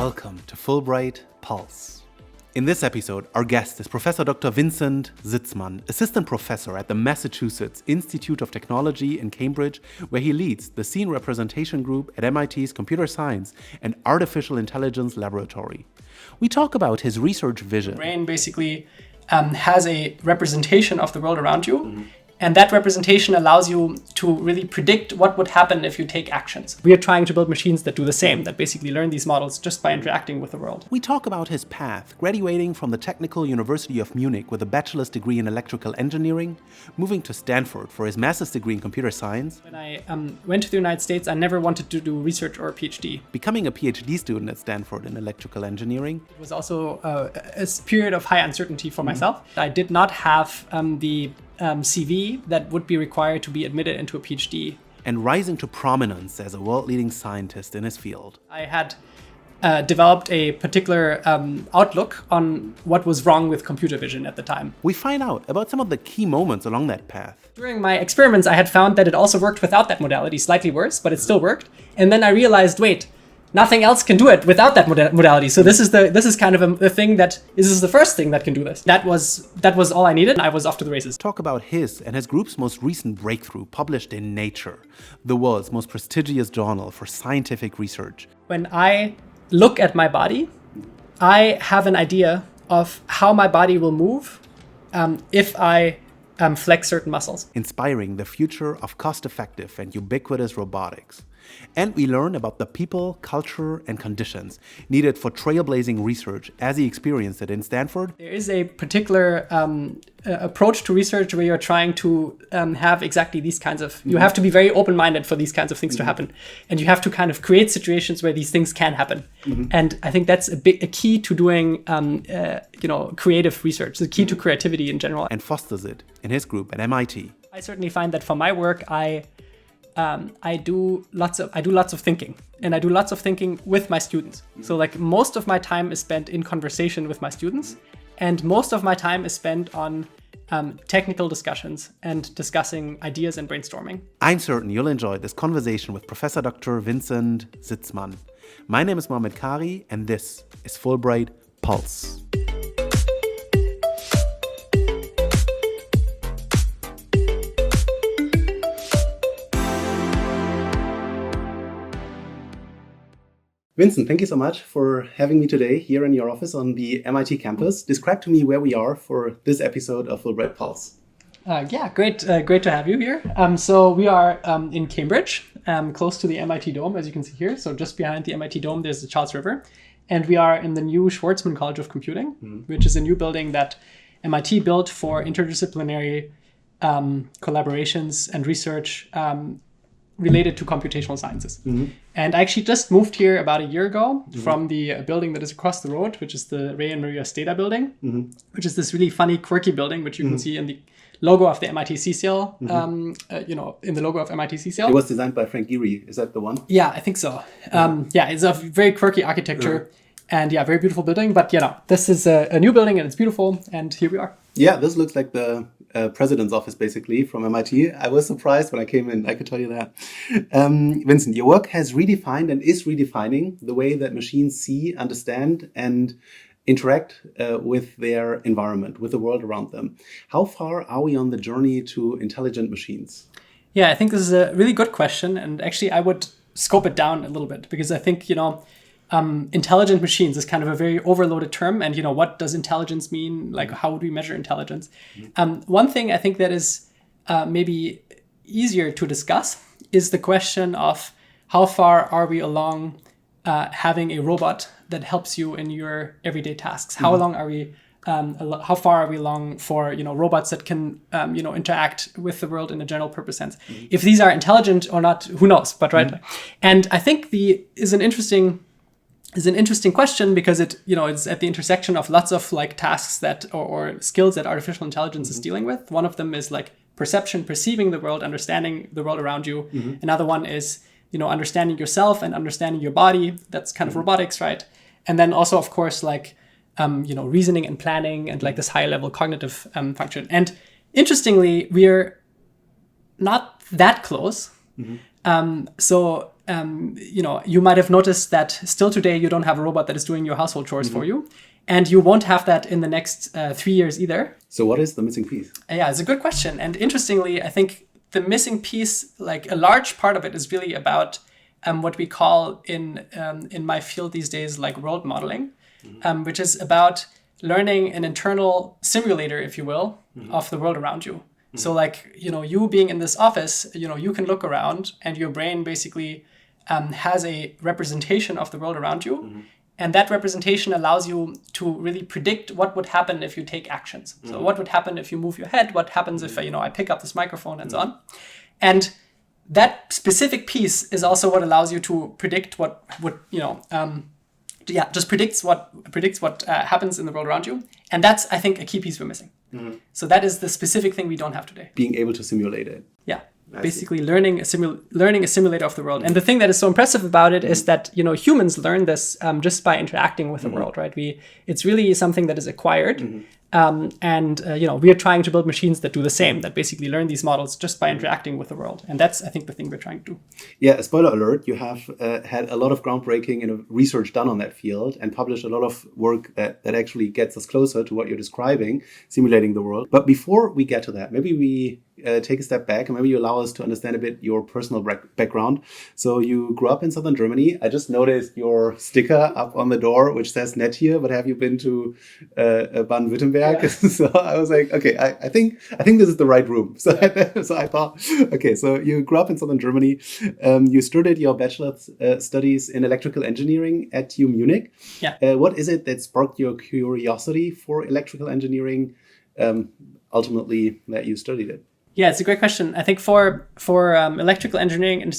Welcome to Fulbright Pulse. In this episode, our guest is Professor Dr. Vincent Sitzmann, Assistant Professor at the Massachusetts Institute of Technology in Cambridge, where he leads the Scene Represetation Group at MIT's Computer Science and Artificial Intelligence Laboratory. We talk about his research vision. The brain basically has a representation of the world around you. And that representation allows you to really predict what would happen if you take actions. We are trying to build machines that do the same, that basically learn these models just by interacting with the world. We talk about his path, graduating from the Technical University of Munich with a bachelor's degree in electrical engineering, moving to Stanford for his master's degree in computer science. When I went to the United States, I never wanted to do research or a PhD. Becoming a PhD student at Stanford in electrical engineering. It was also a period of high uncertainty for myself. I did not have the CV that would be required to be admitted into a PhD. And rising to prominence as a world-leading scientist in his field. I had developed a particular outlook on what was wrong with computer vision at the time. We find out about some of the key moments along that path. During my experiments, I had found that it also worked without that modality, slightly worse, but it still worked. And then I realized, wait, nothing else can do it without that modality. So this is kind of the thing this is the first thing that can do this. That was all I needed. I was off to the races. Talk about his and his group's most recent breakthrough published in Nature, the world's most prestigious journal for scientific research. When I look at my body, I have an idea of how my body will move if I flex certain muscles. Inspiring the future of cost-effective and ubiquitous robotics. And we learn about the people, culture, and conditions needed for trailblazing research as he experienced it in Stanford. There is a particular approach to research where you're trying to have exactly these kinds of... You have to be very open-minded for these kinds of things to happen. And you have to kind of create situations where these things can happen. And I think that's a key to doing creative research, the key to creativity in general. And fosters it in his group at MIT. I certainly find that for my work, I do lots of thinking, and I do lots of thinking with my students. So like most of my time is spent in conversation with my students, and most of my time is spent on technical discussions and discussing ideas and brainstorming. I'm certain you'll enjoy this conversation with Professor Dr. Vincent Sitzmann. My name is Mohamed Kari, and this is Fulbright Pulse. Vincent, thank you so much for having me today here in your office on the MIT campus. Describe to me where we are for this episode of Fulbright Pulse. Great to have you here. So we are in Cambridge, close to the MIT Dome, as you can see here. So just behind the MIT Dome, there's the Charles River. And we are in the new Schwarzman College of Computing, which is a new building that MIT built for interdisciplinary collaborations and research related to computational sciences. And I actually just moved here about a year ago from the building that is across the road, which is the Ray and Maria Stata building, which is this really funny, quirky building, which you can see in the logo of the MIT CCL, in the logo of MIT CCL. It was designed by Frank Gehry. Is that the one? Yeah, I think so. It's a very quirky architecture and very beautiful building. But this is a new building and it's beautiful. And here we are. Yeah, this looks like the president's office, basically, from MIT. I was surprised when I came in, I could tell you that. Vincent, your work has redefined and is redefining the way that machines see, understand, and interact with their environment, with the world around them. How far are we on the journey to intelligent machines? Yeah, I think this is a really good question. And actually, I would scope it down a little bit because I think, intelligent machines is kind of a very overloaded term. And, what does intelligence mean? Like, how would we measure intelligence? One thing I think that is maybe easier to discuss is the question of how far are we along having a robot that helps you in your everyday tasks? How long are we? How far are we along for robots that can interact with the world in a general purpose sense? If these are intelligent or not, who knows? But right, and I think is an interesting question because it's at the intersection of lots of tasks that or skills that artificial intelligence is dealing with. One of them is perceiving the world, understanding the world around you. Another one is understanding yourself and understanding your body. That's kind of robotics, right? And then also, of course, reasoning and planning and this high level cognitive function. And interestingly, we're not that close. So you might have noticed that still today you don't have a robot that is doing your household chores for you. And you won't have that in the next 3 years either. So what is the missing piece? Yeah, it's a good question. And interestingly, I think the missing piece, like a large part of it, is really about what we call in my field these days, like world modeling, which is about learning an internal simulator, if you will, of the world around you. So like, you being in this office, you can look around and your brain basically has a representation of the world around you. And that representation allows you to really predict what would happen if you take actions. So what would happen if you move your head? What happens if, I pick up this microphone and so on? And that specific piece is also what allows you to predict what would, just predicts what happens in the world around you. And that's, I think, a key piece we're missing. So that is the specific thing we don't have today. Being able to simulate it. Yeah. Basically learning a simulator of the world. And the thing that is so impressive about it is that, humans learn this just by interacting with the world, right? It's really something that is acquired. We are trying to build machines that do the same, that basically learn these models just by interacting with the world. And that's, I think, the thing we're trying to do. Yeah, spoiler alert, you have had a lot of groundbreaking research done on that field and published a lot of work that actually gets us closer to what you're describing, simulating the world. But before we get to that, maybe we take a step back and maybe you allow us to understand a bit your personal background. So you grew up in southern Germany. I just noticed your sticker up on the door, which says net here, but have you been to Baden-Württemberg? Yeah. So I was like, okay, I think this is the right room. So I thought, okay, so you grew up in southern Germany. You started your bachelor studies in electrical engineering at U Munich. Yeah. What is it that sparked your curiosity for electrical engineering, ultimately that you studied it? Yeah, it's a great question. I think for electrical engineering, and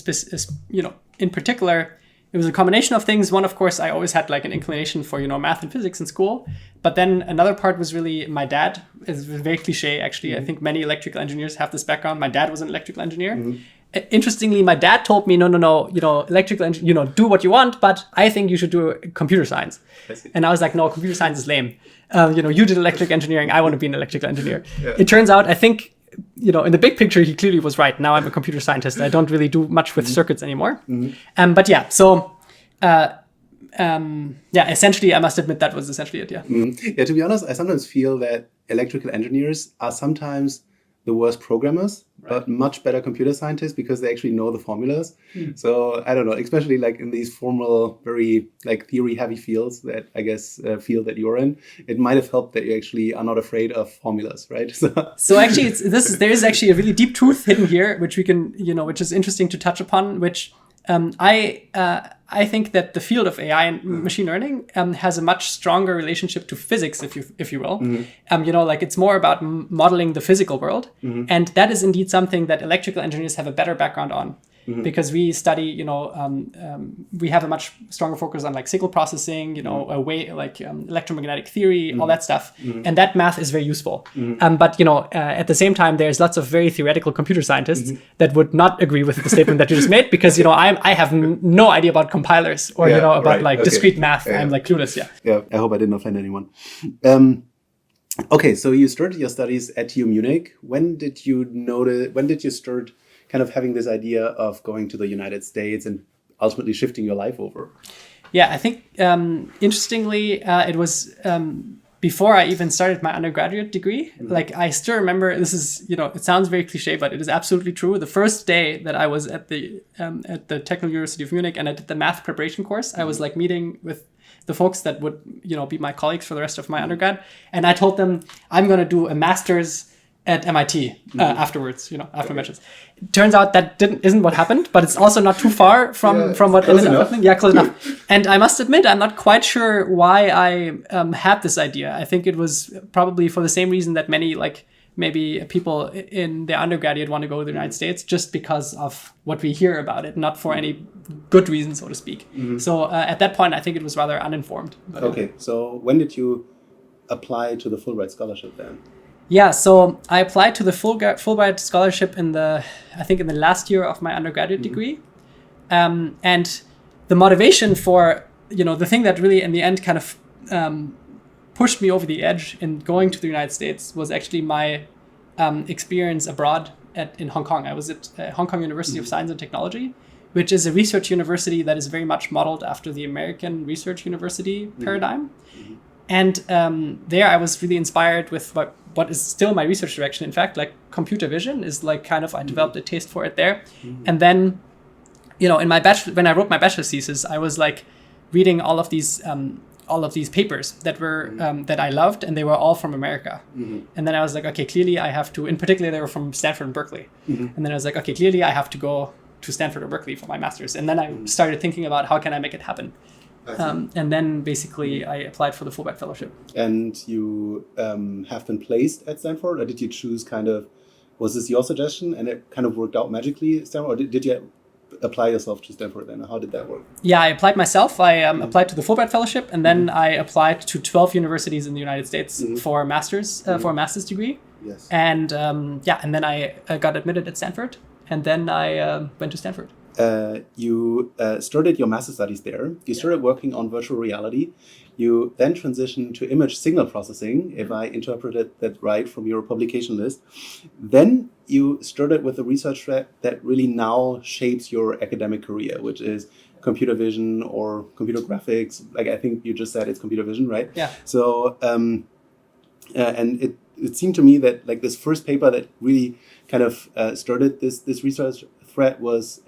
in particular, it was a combination of things. One, of course, I always had like an inclination for math and physics in school. But then another part was really my dad. It's very cliche, actually. I think many electrical engineers have this background. My dad was an electrical engineer. Interestingly, my dad told me, no, electrical engineer, do what you want, but I think you should do computer science. And I was like, no, computer science is lame. You did electrical engineering. I want to be an electrical engineer. Yeah. It turns out, I think, in the big picture, he clearly was right. Now I'm a computer scientist. I don't really do much with circuits anymore. But yeah, so essentially, I must admit that was essentially it. Yeah. Yeah. To be honest, I sometimes feel that electrical engineers are sometimes the worst programmers, but much better computer scientists because they actually know the formulas. So I don't know, especially like in these formal, very like theory heavy fields that I guess field that you're in, it might have helped that you actually are not afraid of formulas, right? So actually there is actually a really deep truth hidden here, which we can, which is interesting to touch upon, which I think that the field of AI and machine learning has a much stronger relationship to physics, if you will. Like it's more about modeling the physical world, and that is indeed something that electrical engineers have a better background on. Because we study, we have a much stronger focus on like signal processing, electromagnetic theory, all that stuff. And that math is very useful. But, at the same time, there's lots of very theoretical computer scientists that would not agree with the statement that you just made because, I have no idea about compilers or, about discrete math. I'm like clueless. Yeah. I hope I didn't offend anyone. Okay. So you started your studies at U Munich. When did you start kind of having this idea of going to the United States and ultimately shifting your life over? Yeah, I think interestingly, it was before I even started my undergraduate degree. Like I still remember, this is, it sounds very cliche, but it is absolutely true. The first day that I was at the Technical University of Munich and I did the math preparation course, I was like meeting with the folks that would, be my colleagues for the rest of my undergrad. And I told them, I'm going to do a master's at MIT afterwards, after mentions. It turns out that isn't what happened, but it's also not too far from what ended up happening. Yeah, close enough. And I must admit, I'm not quite sure why I had this idea. I think it was probably for the same reason that many, like maybe people in their undergraduate want to go to the United States, just because of what we hear about it, not for any good reason, so to speak. So at that point, I think it was rather uninformed. Okay, so when did you apply to the Fulbright scholarship then? Yeah, so I applied to the Fulbright scholarship in the last year of my undergraduate degree. And the motivation for, the thing that really in the end kind of pushed me over the edge in going to the United States was actually my experience abroad in Hong Kong. I was at Hong Kong University of Science and Technology, which is a research university that is very much modeled after the American research university paradigm. And there I was really inspired with what is still my research direction. In fact, like computer vision is like kind of, I developed a taste for it there. And then, you know, in my when I wrote my bachelor thesis, I was like reading all of these papers that were that I loved, and they were all from America. And then I was like, okay, clearly I have to, in particular, they were from Stanford and Berkeley. And then I was like, okay, clearly I have to go to Stanford or Berkeley for my master's. And then I started thinking about how can I make it happen. And then basically I applied for the Fulbright fellowship. And you have been placed at Stanford, or did you choose was this your suggestion and it kind of worked out magically at Stanford, or did you apply yourself to Stanford then? How did that work? Yeah, I applied myself. I applied to the Fulbright fellowship, and then I applied to 12 universities in the United States for a master's degree. Yes. And and then I got admitted at Stanford, and then I went to Stanford. You started your master studies there. You started working on virtual reality. You then transitioned to image signal processing, if I interpreted that right from your publication list. Then you started with the research that really now shapes your academic career, which is computer vision or computer graphics. Like I think you just said it's computer vision, right? Yeah. So, and it seemed to me that like this first paper that really kind of started this research thread was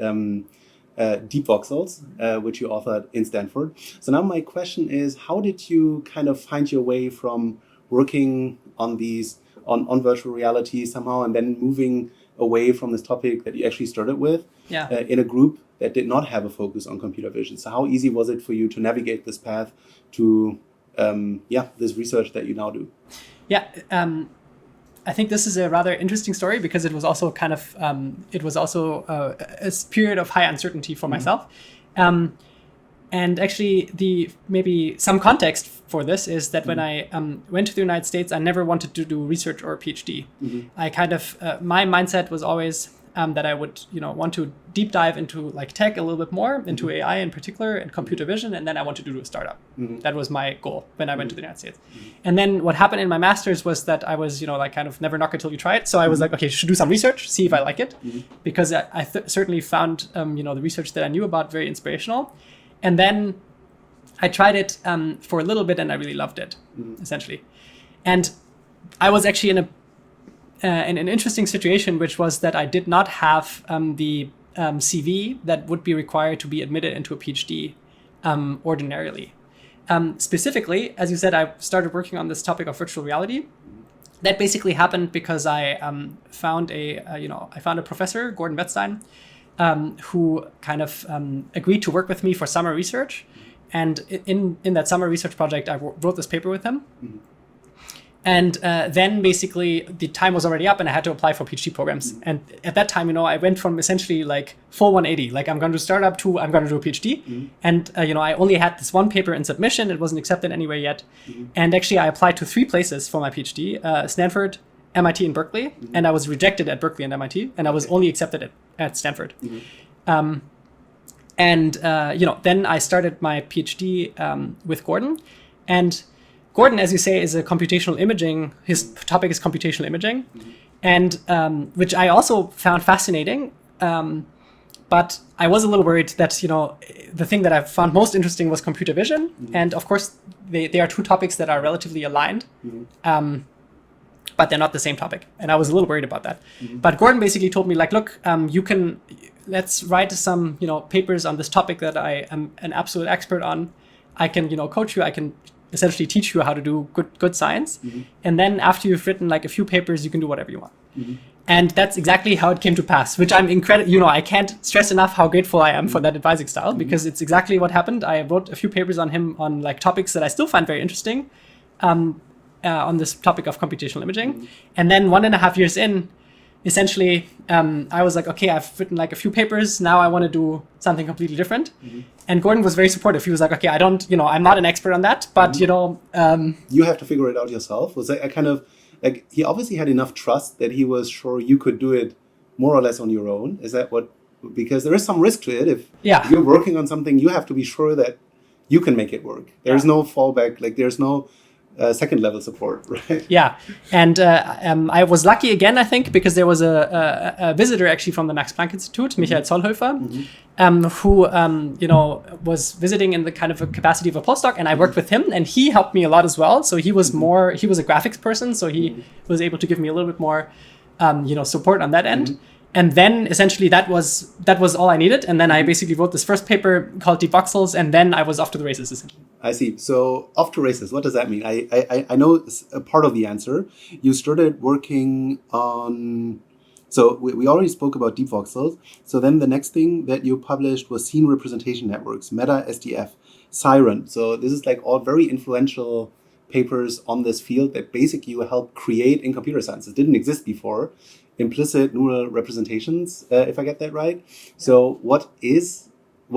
deep voxels, which you authored in Stanford. So now my question is, how did you kind of find your way from working on these on virtual reality somehow and then moving away from this topic that you actually started with in a group that did not have a focus on computer vision? So how easy was it for you to navigate this path to this research that you now do? Yeah. I think this is a rather interesting story because it was also kind of a period of high uncertainty for myself. And actually, maybe some context for this is that when I went to the United States, I never wanted to do research or a PhD. I kind of my mindset was always that I would want to deep dive into like tech a little bit more, into AI in particular and computer vision, and then I wanted to do a startup. That was my goal when I went to the United States. And then what happened in my master's was that I was like kind of never knock until you try it. So I was like, okay, I should do some research, see if I like it, because I certainly found the research that I knew about very inspirational. And then I tried it for a little bit, and I really loved it, essentially. And I was actually in an interesting situation, which was that I did not have the CV that would be required to be admitted into a PhD ordinarily. Specifically, as you said, I started working on this topic of virtual reality. That basically happened because I found a professor, Gordon Wettstein, who kind of agreed to work with me for summer research. And in that summer research project, I wrote this paper with him. And then basically the time was already up and I had to apply for PhD programs. And at that time, I went from essentially like full 180, like I'm going to start up to I'm going to do a PhD. And, I only had this one paper in submission. It wasn't accepted anywhere yet. And actually I applied to 3 places for my PhD, Stanford, MIT and Berkeley. And I was rejected at Berkeley and MIT. And I was only accepted at Stanford. Then I started my PhD with Gordon. And Gordon, as you say, is a computational imaging. His topic is computational imaging, and which I also found fascinating. But I was a little worried that the thing that I found most interesting was computer vision, and of course they are 2 topics that are relatively aligned, but they're not the same topic. And I was a little worried about that. But Gordon basically told me, like, look, let's write some papers on this topic that I am an absolute expert on. I can coach you. I can essentially teach you how to do good science. And then after you've written like a few papers, you can do whatever you want. And that's exactly how it came to pass, which I'm incredible. I can't stress enough how grateful I am for that advising style, because it's exactly what happened. I wrote a few papers on him on like topics that I still find very interesting on this topic of computational imaging. And then 1.5 years in, essentially, I was like, okay, I've written like a few papers. Now I want to do something completely different. And Gordon was very supportive. He was like, okay, I'm not an expert on that, but you have to figure it out yourself. Was that a kind of like, he obviously had enough trust that he was sure you could do it more or less on your own. Is that what, because there is some risk to it. If you're working on something, you have to be sure that you can make it work. There's no fallback. Like there's no second level support, right? Yeah, and I was lucky again, I think, because there was a visitor actually from the Max Planck Institute, Michael Zollhofer, who was visiting in the kind of a capacity of a postdoc, and I worked with him, and he helped me a lot as well. So he was he was a graphics person, so he was able to give me a little bit more, support on that end. And then essentially that was all I needed. And then I basically wrote this first paper called Deep Voxels, and then I was off to the races, essentially. I see. So off to races, what does that mean? I know a part of the answer. You started working on, so we already spoke about deep voxels. So then the next thing that you published was Scene Representation Networks, Meta SDF, Siren. So this is like all very influential papers on this field that basically you helped create in computer science. It didn't exist before. Implicit neural representations, if I get that right. So what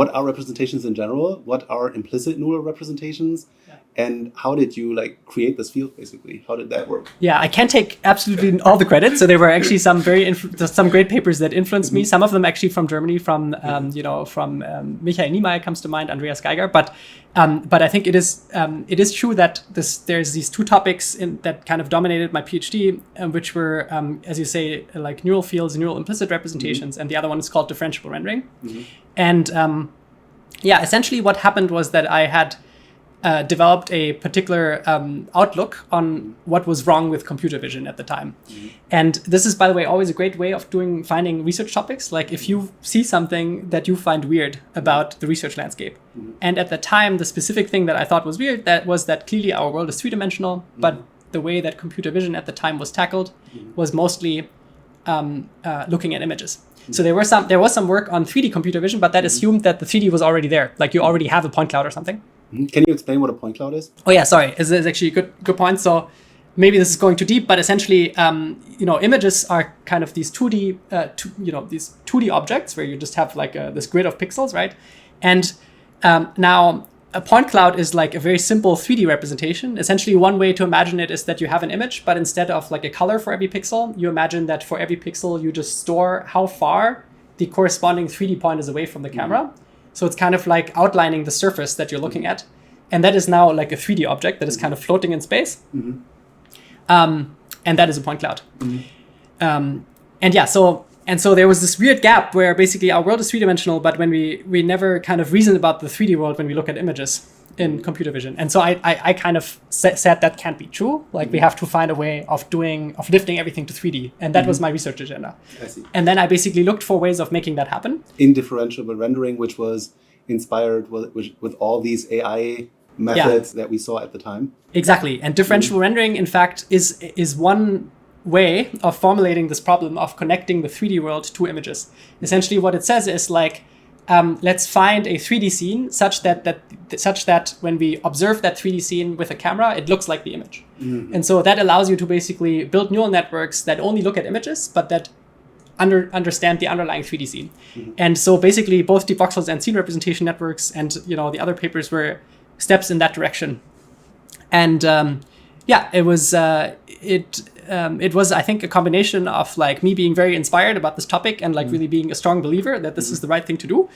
are representations in general? What are implicit neural representations? Yeah. And how did you create this field, basically? How did that work? Yeah, I can't take absolutely all the credit. So there were actually some some great papers that influenced me. Some of them actually from Germany, from Michael Niemeyer comes to mind, Andreas Geiger. But I think it is true that there's these two topics that kind of dominated my PhD, which were, as you say, like neural fields, neural implicit representations, and the other one is called differentiable rendering. And essentially what happened was that I had developed a particular outlook on what was wrong with computer vision at the time. And this is, by the way, always a great way of finding research topics. Like if you see something that you find weird about the research landscape. And at the time, the specific thing that I thought was weird, that clearly our world is three-dimensional, but the way that computer vision at the time was tackled was mostly looking at images. So there was some work on 3D computer vision, but that assumed that the 3D was already there. Like you already have a point cloud or something. Can you explain what a point cloud is? Oh yeah, sorry. It's actually a good point. So maybe this is going too deep, but essentially, images are kind of these 2D, these 2D objects where you just have this grid of pixels, right? And now a point cloud is like a very simple 3D representation. Essentially, one way to imagine it is that you have an image, but instead of like a color for every pixel, you imagine that for every pixel, you just store how far the corresponding 3D point is away from the camera. So it's kind of like outlining the surface that you're looking at. And that is now like a 3D object that is kind of floating in space. And that is a point cloud. So there was this weird gap where basically our world is three-dimensional, but when we never kind of reason about the 3D world when we look at images in computer vision. And so I kind of said that can't be true. Like we have to find a way of lifting everything to 3D. And that was my research agenda. I see. And then I basically looked for ways of making that happen. In differentiable rendering, which was inspired with all these AI methods that we saw at the time. Exactly. And differentiable rendering, in fact, is one way of formulating this problem of connecting the 3D world to images. Essentially what it says is let's find a 3D scene such that when we observe that 3D scene with a camera, it looks like the image. And so that allows you to basically build neural networks that only look at images, but that understand the underlying 3D scene. And so basically both deep voxels and scene representation networks and the other papers were steps in that direction. And it was, I think, a combination of me being very inspired about this topic and really being a strong believer that this is the right thing to do.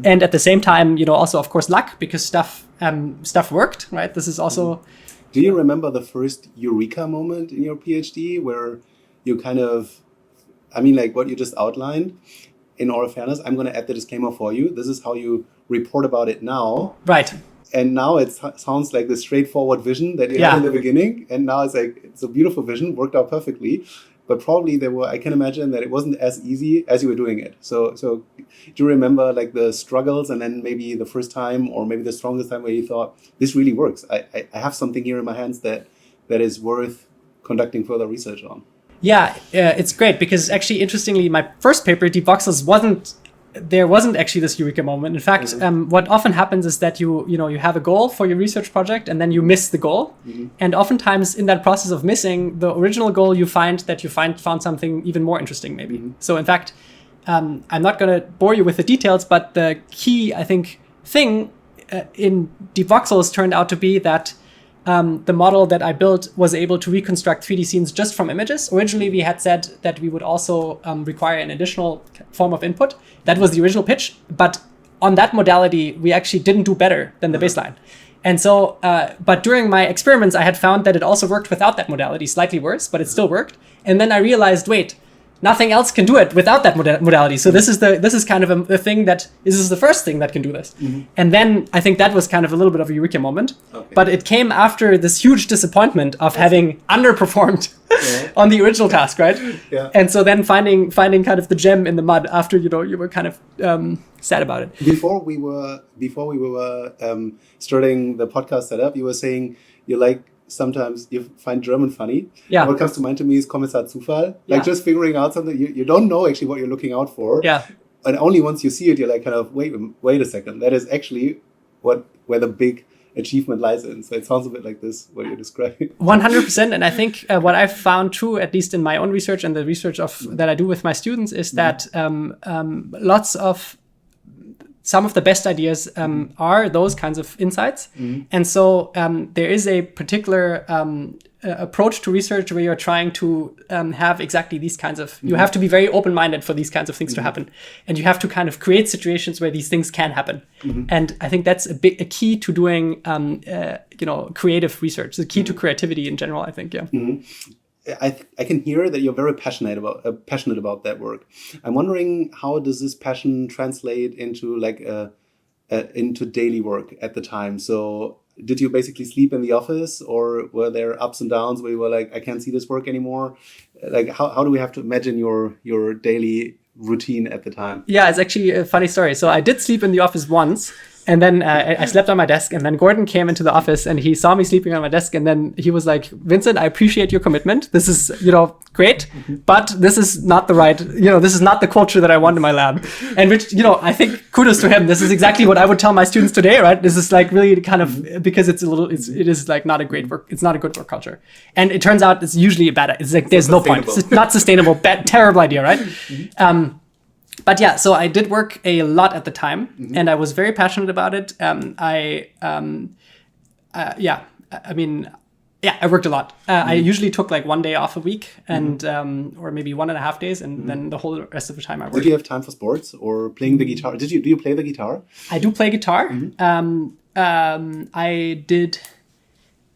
And at the same time, also, of course, luck, because stuff worked, right? This is also... Do you remember the first eureka moment in your PhD where you kind of, what you just outlined? In all fairness, I'm going to add the disclaimer for you. This is how you report about it now. Right. And now it sounds like the straightforward vision that you had in the beginning. And now it's a beautiful vision, worked out perfectly. But probably I can imagine that it wasn't as easy as you were doing it. So do you remember the struggles and then maybe the first time or maybe the strongest time where you thought, this really works. I have something here in my hands that is worth conducting further research on. Yeah, it's great because actually, interestingly, my first paper, Deep Voxels, there wasn't actually this eureka moment. In fact, what often happens is that you have a goal for your research project and then you miss the goal. And oftentimes in that process of missing the original goal, you found something even more interesting maybe. So in fact, I'm not going to bore you with the details, but the key, I think, thing in Deep Voxels turned out to be that the model that I built was able to reconstruct 3D scenes just from images. Originally, we had said that we would also require an additional form of input. That was the original pitch. But on that modality, we actually didn't do better than the baseline. And so, but during my experiments, I had found that it also worked without that modality, slightly worse, but it still worked. And then I realized, wait, nothing else can do it without that modality. So this is kind of the thing that this is the first thing that can do this. And then I think that was kind of a little bit of a eureka moment. Okay. But it came after this huge disappointment of having underperformed on the original task, right? Yeah. And so then finding kind of the gem in the mud after you were kind of sad about it. Before we were starting the podcast setup, you were saying you like. Sometimes you find German funny. Yeah. What comes to mind to me is Kommissar Zufall. Like just figuring out something you don't know actually what you're looking out for. Yeah. And only once you see it, you're like kind of wait a second. That is actually where the big achievement lies in. So it sounds a bit like this, what you're describing. 100%. And I think what I've found true, at least in my own research and the research that I do with my students, is that some of the best ideas are those kinds of insights. And so there is a particular approach to research where you're trying to have exactly these kinds of, you have to be very open-minded for these kinds of things to happen. And you have to kind of create situations where these things can happen. And I think that's a key to doing, creative research, the key to creativity in general, I think, yeah. I can hear that you're very passionate about that work. I'm wondering, how does this passion translate into into daily work at the time? So did you basically sleep in the office, or were there ups and downs where you were like, I can't see this work anymore? Like, how do we have to imagine your daily routine at the time? Yeah, it's actually a funny story. So I did sleep in the office once. And then I slept on my desk, and then Gordon came into the office and he saw me sleeping on my desk, and then he was like, Vincent, I appreciate your commitment. This is, great, but this is not the right, this is not the culture that I want in my lab. And which, I think kudos to him. This is exactly what I would tell my students today, right? This is like really kind of, because it is like not a great work. It's not a good work culture. And it turns out it's usually a bad, it's like, there's no point. It's not sustainable, terrible idea, right? But yeah, so I did work a lot at the time, and I was very passionate about it. I worked a lot. I usually took like 1 day off a week, and or maybe 1.5 days, and then the whole rest of the time I worked. Did you have time for sports or playing the guitar? Do you play the guitar? I do play guitar. I did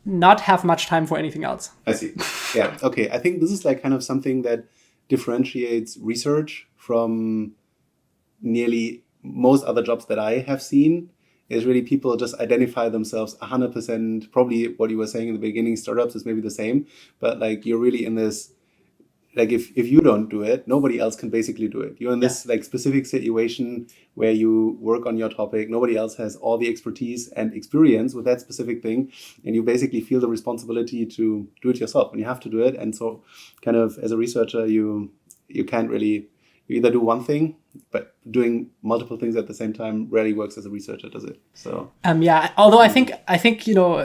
not have much time for anything else. I see. Yeah. Okay. I think this is like kind of something that differentiates research from nearly most other jobs that I have seen. Is really people just identify themselves 100%. Probably what you were saying in the beginning, startups is maybe the same, but like you're really in this, like if you don't do it, nobody else can basically do it. You're in this like specific situation where you work on your topic. Nobody else has all the expertise and experience with that specific thing. And you basically feel the responsibility to do it yourself, and you have to do it. And so kind of as a researcher, you can't really, you either do one thing, but doing multiple things at the same time rarely works as a researcher, does it? So although I think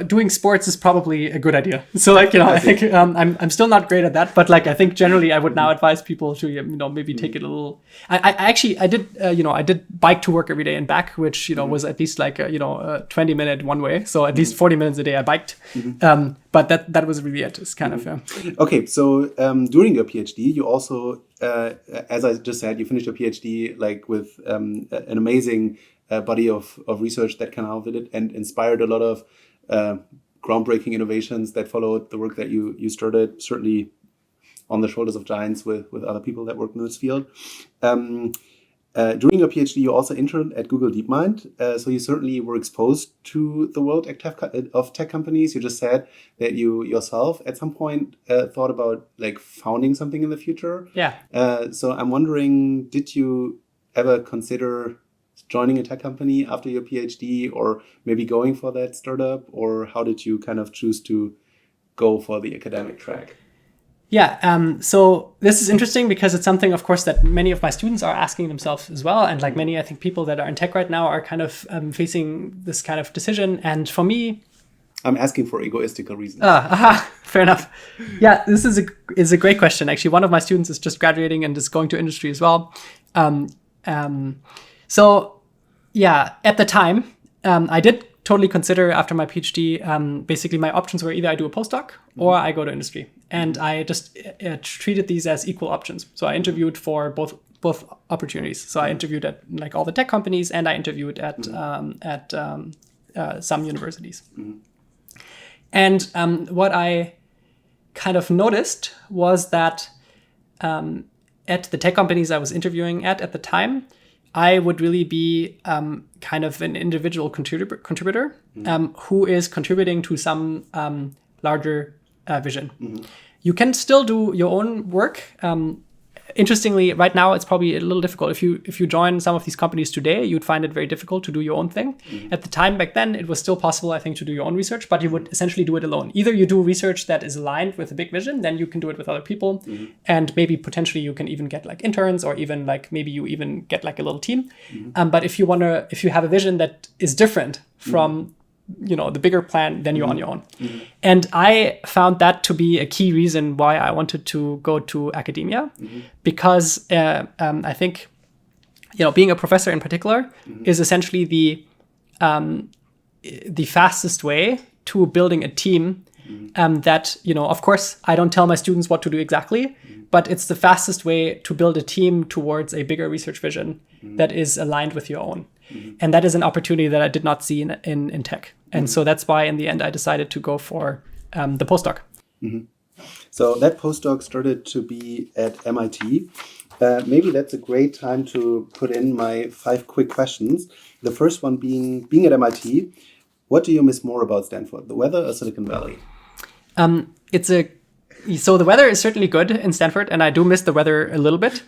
doing sports is probably a good idea. So like I think I'm still not great at that, but like I think generally I would now advise people to maybe take it a little. I did bike to work every day and back, which was at least like a 20-minute one way. So at least 40 minutes a day I biked. But that was really it. It's kind of Okay, so during your PhD, you also, as I just said, you finished your PhD like with an amazing body of research that came out of it and inspired a lot of groundbreaking innovations that followed the work that you started, certainly on the shoulders of giants with other people that work in this field. During your PhD, you also interned at Google DeepMind, so you certainly were exposed to the world of tech companies. You just said that you yourself at some point thought about like founding something in the future. Yeah. So I'm wondering, did you ever consider joining a tech company after your PhD, or maybe going for that startup, or how did you kind of choose to go for the academic track? Yeah, so this is interesting because it's something, of course, that many of my students are asking themselves as well. And like many, I think, people that are in tech right now are kind of facing this kind of decision. And for me... I'm asking for egoistical reasons. Fair enough. Yeah, this is a great question. Actually, one of my students is just graduating and is going to industry as well. So yeah, at the time, I did totally consider after my PhD, basically my options were either I do a postdoc or I go to industry. And I just treated these as equal options. So I interviewed for both opportunities. So I interviewed at like all the tech companies, and I interviewed at some universities. And what I kind of noticed was that at the tech companies I was interviewing at the time, I would really be kind of an individual contributor who is contributing to some larger vision. You can still do your own work. Interestingly, right now it's probably a little difficult. If you join some of these companies today, you'd find it very difficult to do your own thing. At the time back then, it was still possible, I think, to do your own research, but you would essentially do it alone. Either you do research that is aligned with a big vision, then you can do it with other people, and maybe potentially you can even get like interns, or even like maybe you even get like a little team. But if you have a vision that is different from the bigger plan, then you're on your own. And I found that to be a key reason why I wanted to go to academia, because I think, being a professor in particular is essentially the fastest way to building a team that, of course, I don't tell my students what to do exactly, but it's the fastest way to build a team towards a bigger research vision that is aligned with your own. And that is an opportunity that I did not see in tech. And so that's why, in the end, I decided to go for the postdoc. So that postdoc started to be at MIT. Maybe that's a great time to put in my 5 quick questions. The first one being at MIT, what do you miss more about Stanford, the weather or Silicon Valley? So the weather is certainly good in Stanford, and I do miss the weather a little bit.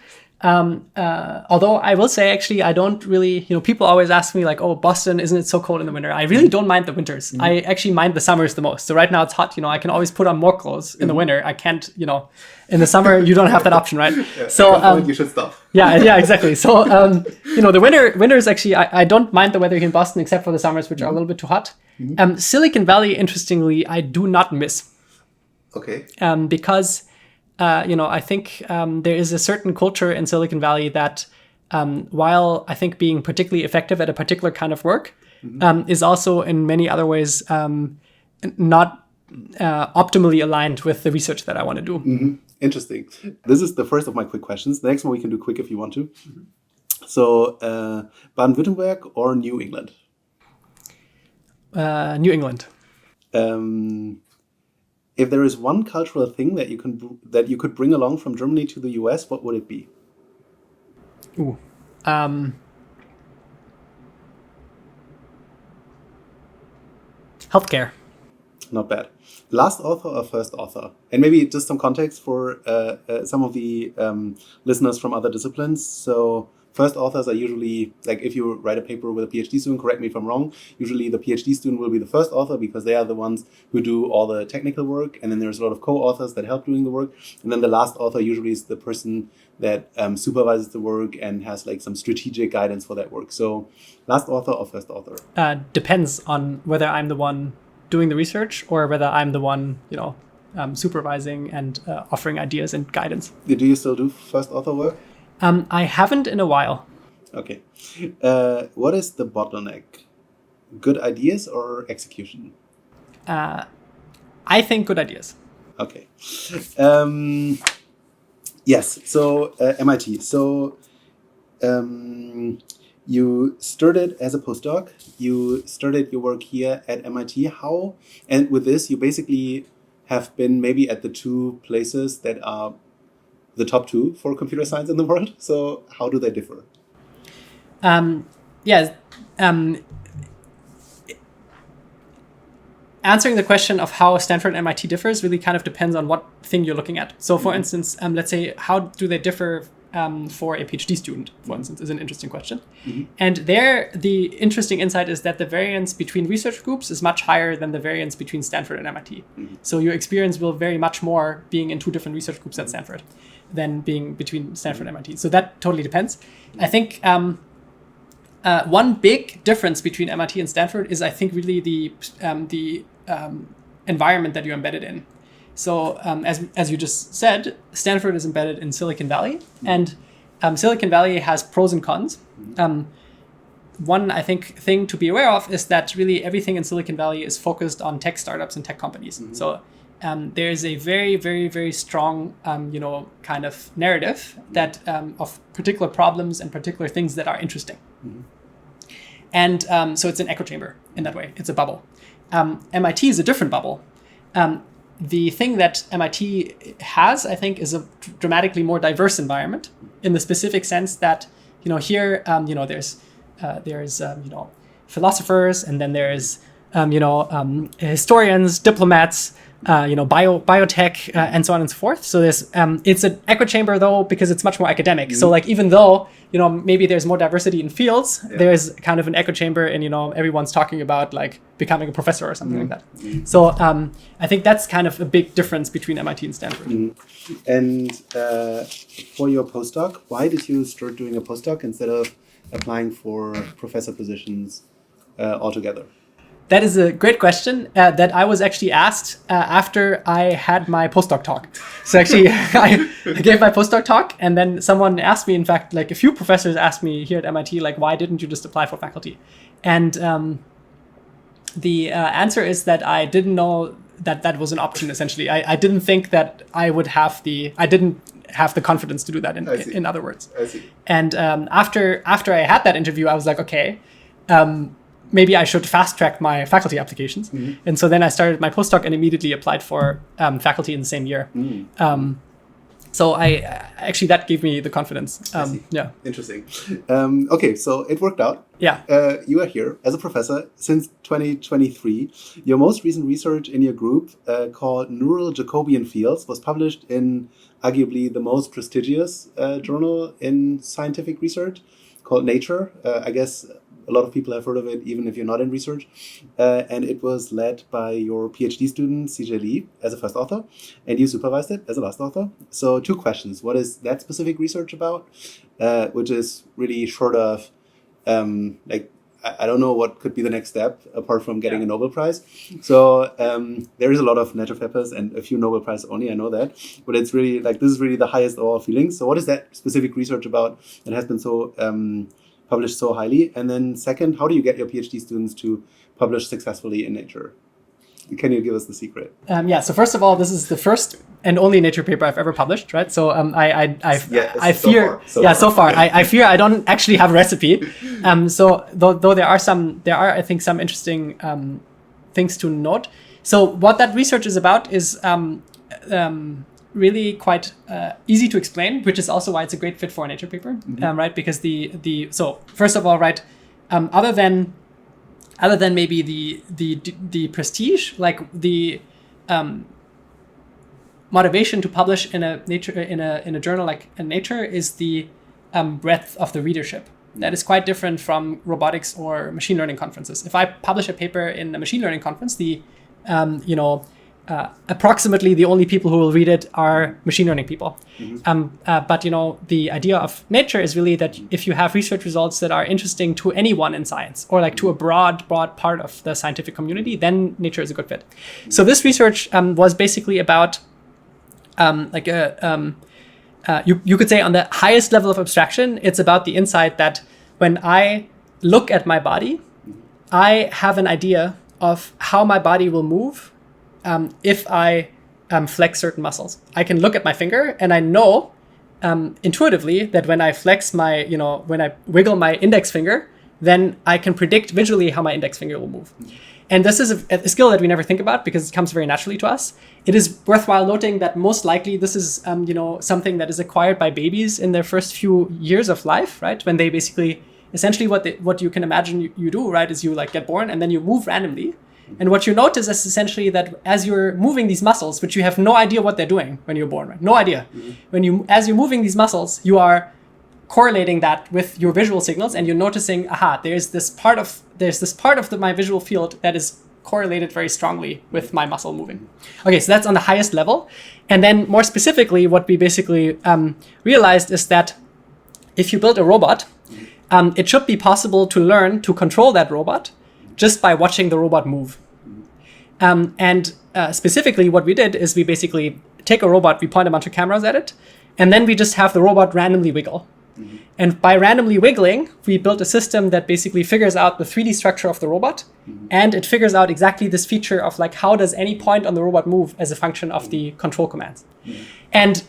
Although I will say, actually, I don't really, people always ask me like, oh, Boston, isn't it so cold in the winter? I really don't mind the winters. I actually mind the summers the most. So right now it's hot, I can always put on more clothes in the winter. I can't, in the summer, you don't have that option, right? So you should stop. Yeah, exactly. So, the winters, actually, I don't mind the weather here in Boston, except for the summers, which are a little bit too hot. Silicon Valley, interestingly, I do not miss. Okay. Because I think there is a certain culture in Silicon Valley that, while I think being particularly effective at a particular kind of work, is also in many other ways not optimally aligned with the research that I want to do. Interesting. This is the first of my quick questions. The next one we can do quick if you want to. So, Baden-Württemberg or New England? New England. If there is one cultural thing that you could bring along from Germany to the US, what would it be? Healthcare. Not bad. Last author or first author? And maybe just some context for some of the listeners from other disciplines. So first authors are usually, like if you write a paper with a PhD student, correct me if I'm wrong, usually the PhD student will be the first author because they are the ones who do all the technical work. And then there's a lot of co-authors that help doing the work. And then the last author usually is the person that supervises the work and has like some strategic guidance for that work. So last author or first author? Depends on whether I'm the one doing the research or whether I'm the one, supervising and offering ideas and guidance. Do you still do first author work? I haven't in a while. Okay. What is the bottleneck? Good ideas or execution? I think good ideas. Okay. Yes. So MIT. So you started as a postdoc. You started your work here at MIT. How? And with this, you basically have been maybe at the 2 places that are the top 2 for computer science in the world. So how do they differ? Answering the question of how Stanford and MIT differs really kind of depends on what thing you're looking at. So for instance, let's say, how do they differ for a PhD student, for instance, is an interesting question. And there, the interesting insight is that the variance between research groups is much higher than the variance between Stanford and MIT. So your experience will vary much more being in 2 different research groups at Stanford than being between Stanford and MIT. So that totally depends. I think one big difference between MIT and Stanford is, I think, really the environment that you're embedded in. So as you just said, Stanford is embedded in Silicon Valley, and Silicon Valley has pros and cons. One, I think, thing to be aware of is that really everything in Silicon Valley is focused on tech startups and tech companies. So there is a very, very, very strong, kind of narrative that of particular problems and particular things that are interesting. And so it's an echo chamber in that way. It's a bubble. MIT is a different bubble. The thing that MIT has, I think, is a dramatically more diverse environment in the specific sense that, here, there's philosophers, and then there's, historians, diplomats, biotech, and so on and so forth. So there's, it's an echo chamber though, because it's much more academic. Mm-hmm. So like, even though, maybe there's more diversity in fields, there's kind of an echo chamber and, everyone's talking about like becoming a professor or something like that. Mm-hmm. So I think that's kind of a big difference between MIT and Stanford. Mm-hmm. And for your postdoc, why did you start doing a postdoc instead of applying for professor positions altogether? That is a great question that I was actually asked after I had my postdoc talk. So actually, I gave my postdoc talk, and then someone asked me, in fact, like a few professors asked me here at MIT, like, why didn't you just apply for faculty? And the answer is that I didn't know that was an option, essentially. I didn't think that I didn't have the confidence to do that, in other words. I see. And after I had that interview, I was like, okay, maybe I should fast track my faculty applications. Mm-hmm. And so then I started my postdoc and immediately applied for faculty in the same year. Mm. So actually that gave me the confidence. Yeah. Interesting. Okay, so it worked out. Yeah. You are here as a professor since 2023. Your most recent research in your group called Neural Jacobian Fields was published in arguably the most prestigious journal in scientific research called Nature. I guess a lot of people have heard of it, even if you're not in research. And it was led by your PhD student, CJ Lee, as a first author, and you supervised it as a last author. So 2 questions. What is that specific research about? Which is really short of, I don't know what could be the next step apart from getting a Nobel Prize. So there is a lot of Nature papers and a few Nobel Prizes only, I know that. But it's really this is really the highest of all feelings. So what is that specific research about that has been so published so highly? And then second, how do you get your PhD students to publish successfully in Nature? Can you give us the secret? So first of all, this is the first and only Nature paper I've ever published, right? So I fear I don't actually have a recipe. So though there are I think some interesting things to note. So what that research is about is really quite easy to explain, which is also why it's a great fit for a Nature paper, right? Because so first of all, right, other than maybe the prestige, like the motivation to publish in a Nature in a journal like Nature is the breadth of the readership. That is quite different from robotics or machine learning conferences. If I publish a paper in a machine learning conference, approximately the only people who will read it are machine learning people. But the idea of Nature is really that if you have research results that are interesting to anyone in science, or like to a broad part of the scientific community, then Nature is a good fit. So this research was basically about you could say on the highest level of abstraction, it's about the insight that when I look at my body, I have an idea of how my body will move if I flex certain muscles. I can look at my finger and I know intuitively that when I flex when I wiggle my index finger, then I can predict visually how my index finger will move. And this is a skill that we never think about because it comes very naturally to us. It is worthwhile noting that most likely this is something that is acquired by babies in their first few years of life, right? When they basically, essentially what you can imagine you do, right, is you like get born and then you move randomly. And what you notice is essentially that as you're moving these muscles, which you have no idea what they're doing when you're born, right? No idea. As you're moving these muscles, you are correlating that with your visual signals, and you're noticing, there's this part of my visual field that is correlated very strongly with my muscle moving. Okay, so that's on the highest level. And then more specifically, what we basically realized is that if you build a robot, it should be possible to learn to control that robot just by watching the robot move. And specifically what we did is we basically take a robot, we point a bunch of cameras at it, and then we just have the robot randomly wiggle. And by randomly wiggling, we built a system that basically figures out the 3D structure of the robot, and it figures out exactly this feature of like how does any point on the robot move as a function of the control commands. And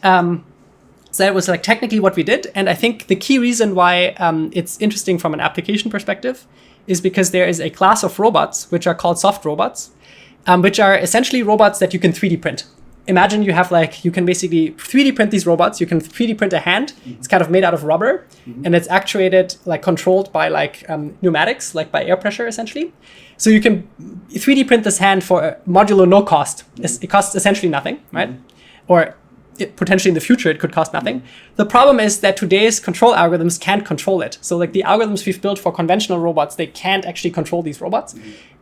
So that was like technically what we did. And I think the key reason why it's interesting from an application perspective is because there is a class of robots, which are called soft robots, which are essentially robots that you can 3D print. Imagine you have like, you can basically 3D print these robots. You can 3D print a hand. It's kind of made out of rubber and it's actuated, like controlled by like pneumatics, like by air pressure essentially. So you can 3D print this hand for modulo no cost. It costs essentially nothing, right? Or potentially in the future, it could cost nothing. The problem is that today's control algorithms can't control it. So like the algorithms we've built for conventional robots, they can't actually control these robots.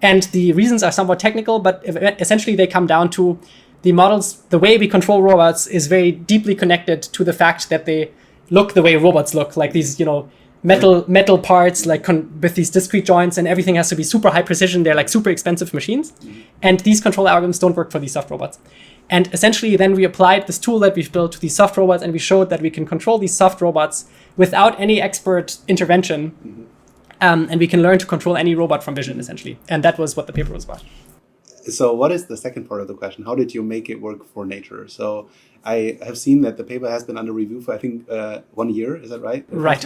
And the reasons are somewhat technical, but essentially they come down to the models. The way we control robots is very deeply connected to the fact that they look the way robots look, like these, you know, metal parts, like with these discrete joints, and everything has to be super high precision. They're like super expensive machines. And these control algorithms don't work for these soft robots. And essentially then we applied this tool that we've built to these soft robots, and we showed that we can control these soft robots without any expert intervention. And we can learn to control any robot from vision, essentially. And that was what the paper was about. So what is the second part of the question? How did you make it work for nature? So I have seen that the paper has been under review for, I think, 1 year. Is that right? Right.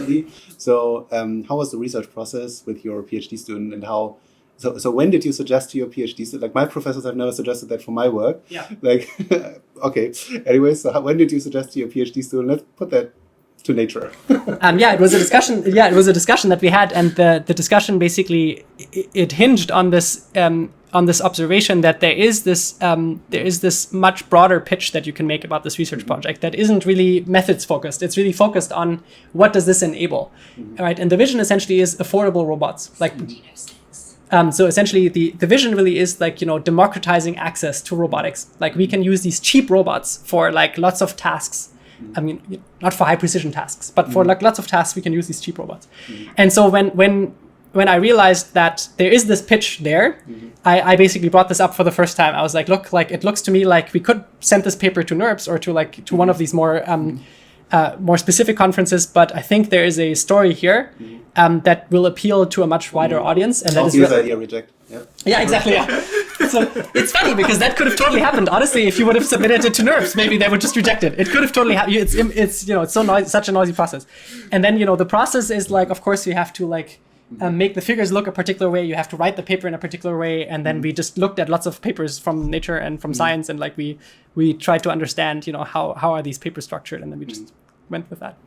So how was the research process with your PhD student, and how... So when did you suggest to your PhD student? Like my professors have never suggested that for my work. Yeah. Like, okay. Anyway, so when did you suggest to your PhD student, let's put that to nature? It was a discussion. Yeah, it was a discussion that we had, and the discussion basically it hinged on this observation that there is this much broader pitch that you can make about this research project that isn't really methods focused. It's really focused on what does this enable, right? And the vision essentially is affordable robots, like. So essentially, the vision really is like, you know, democratizing access to robotics. Like we can use these cheap robots for like lots of tasks. I mean, not for high precision tasks, but for like lots of tasks, we can use these cheap robots. And so when I realized that there is this pitch there, I basically brought this up for the first time. I was like, look, like it looks to me like we could send this paper to NURBS or to one of these more specific conferences, but I think there is a story here that will appeal to a much wider audience, and that is idea reject. Yeah, exactly. Yeah. So it's funny because that could have totally happened. Honestly, if you would have submitted it to NURBS, maybe they would just reject it. It could have totally happened. It's you know, it's so noisy, such a noisy process. And then, you know, the process is like, of course, you have to like make the figures look a particular way. You have to write the paper in a particular way. And then we just looked at lots of papers from Nature and from Science, and like we tried to understand, you know, how are these papers structured, and then we just went with that.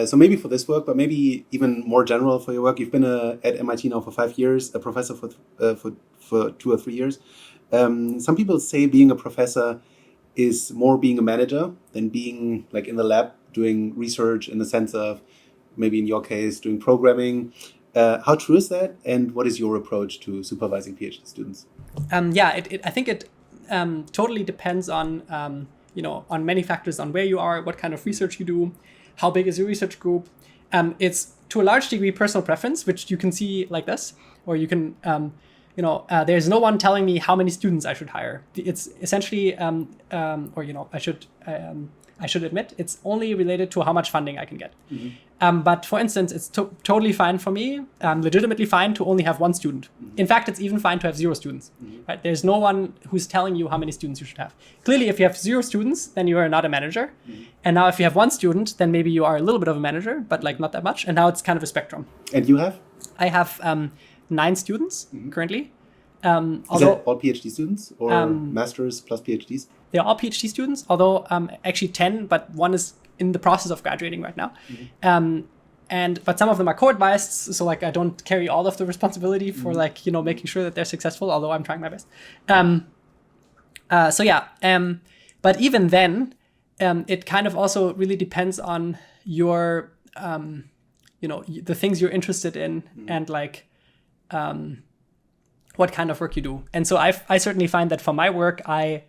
So maybe for this work, but maybe even more general for your work, you've been at MIT now for 5 years, a professor for 2 or 3 years. Some people say being a professor is more being a manager than being like in the lab doing research, in the sense of maybe in your case doing programming. How true is that, and what is your approach to supervising PhD students? I think it totally depends on on many factors, on where you are, what kind of research you do, how big is your research group. It's to a large degree personal preference, which you can see like this, or you can, there's no one telling me how many students I should hire. It's essentially, I should admit, it's only related to how much funding I can get. But for instance, it's totally fine for me, legitimately fine to only have 1 student. In fact, it's even fine to have 0 students. Right? There's no one who's telling you how many students you should have. Clearly, if you have 0 students, then you are not a manager. And now if you have 1 student, then maybe you are a little bit of a manager, but like not that much. And now it's kind of a spectrum. And you have? I have 9 students currently. Is that all PhD students or masters plus PhDs? They're all PhD students, although actually 10, but one is in the process of graduating right now. But some of them are co-advised, so like I don't carry all of the responsibility for making sure that they're successful, although I'm trying my best. But even then, it kind of also really depends on your, the things you're interested in and like what kind of work you do. And so I certainly find that for my work, I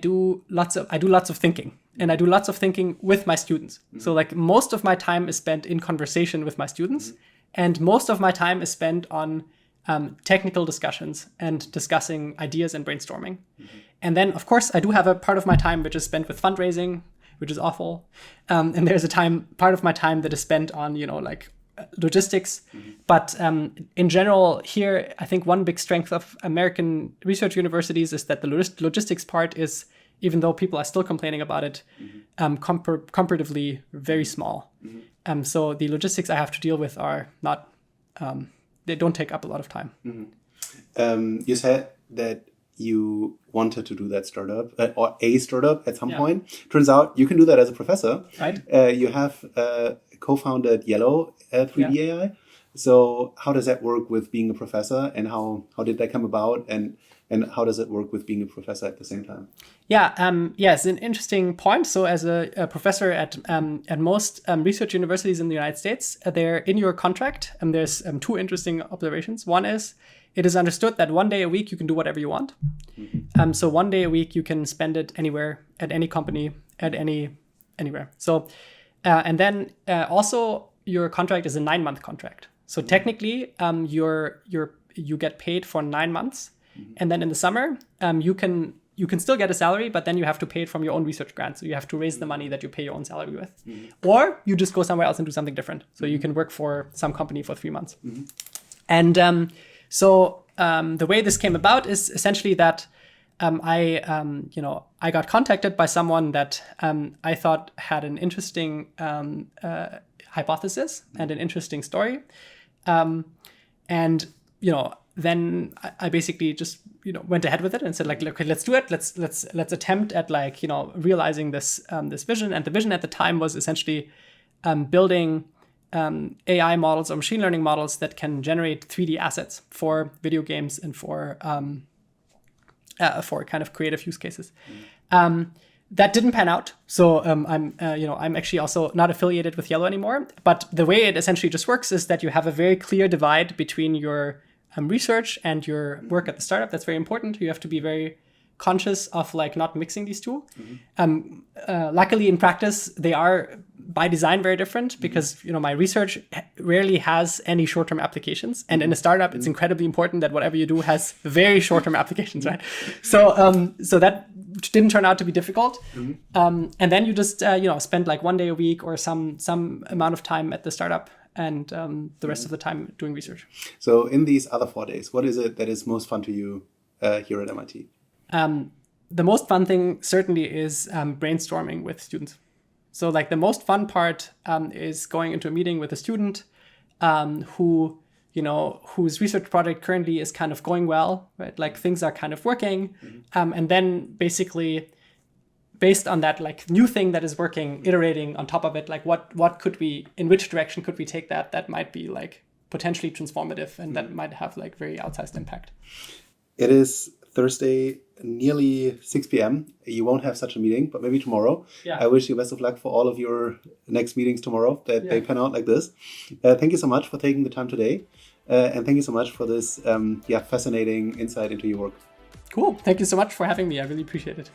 do lots of thinking. And I do lots of thinking with my students. So like most of my time is spent in conversation with my students. And most of my time is spent on technical discussions and discussing ideas and brainstorming. And then, of course, I do have a part of my time which is spent with fundraising, which is awful. And there's part of my time that is spent on, logistics. But in general, here, I think one big strength of American research universities is that the logistics part is even though people are still complaining about it, comparatively very small. So the logistics I have to deal with are not, they don't take up a lot of time. You said that you wanted to do that startup or a startup at some point. Turns out you can do that as a professor. Right. You have co-founded Yellow 3D AI. So how does that work with being a professor, and how did that come about, and how does it work with being a professor at the same time? Yeah, it's an interesting point. So as a professor at most research universities in the United States, they're in your contract, and there's two interesting observations. One is it is understood that 1 day a week you can do whatever you want. So 1 day a week you can spend it anywhere, at any company, at anywhere. So and then also your contract is a 9-month contract. So technically you get paid for 9 months, and then in the summer you can still get a salary, but then you have to pay it from your own research grant. So you have to raise the money that you pay your own salary with, or you just go somewhere else and do something different. So you can work for some company for 3 months. And so the way this came about is essentially that I got contacted by someone that I thought had an interesting hypothesis and an interesting story, and then I basically just went ahead with it and said, like, okay, let's do it. Let's attempt at realizing this vision. And the vision at the time was essentially building AI models or machine learning models that can generate 3D assets for video games and for kind of creative use cases. That didn't pan out. So I'm actually also not affiliated with Yellow anymore. But the way it essentially just works is that you have a very clear divide between your research and your work at the startup. That's very important. You have to be very conscious of not mixing these two. Luckily, in practice, they are by design very different, because my research rarely has any short-term applications, and in a startup, it's incredibly important that whatever you do has very short-term applications, right? So that didn't turn out to be difficult. And then you just spend 1 day a week or some amount of time at the startup, and the rest of the time doing research. So in these other 4 days, what is it that is most fun to you here at MIT? The most fun thing certainly is brainstorming with students. So the most fun part is going into a meeting with a student who, whose research project currently is kind of going well, right? Things are kind of working. And then basically, based on that new thing that is working, iterating on top of it, what could we, in which direction could we take that might be potentially transformative, and that might have very outsized impact. It is Thursday, nearly 6 p.m. You won't have such a meeting, but maybe tomorrow. Yeah. I wish you best of luck for all of your next meetings tomorrow, that they pan out like this. Thank you so much for taking the time today. And thank you so much for this fascinating insight into your work. Cool. Thank you so much for having me. I really appreciate it.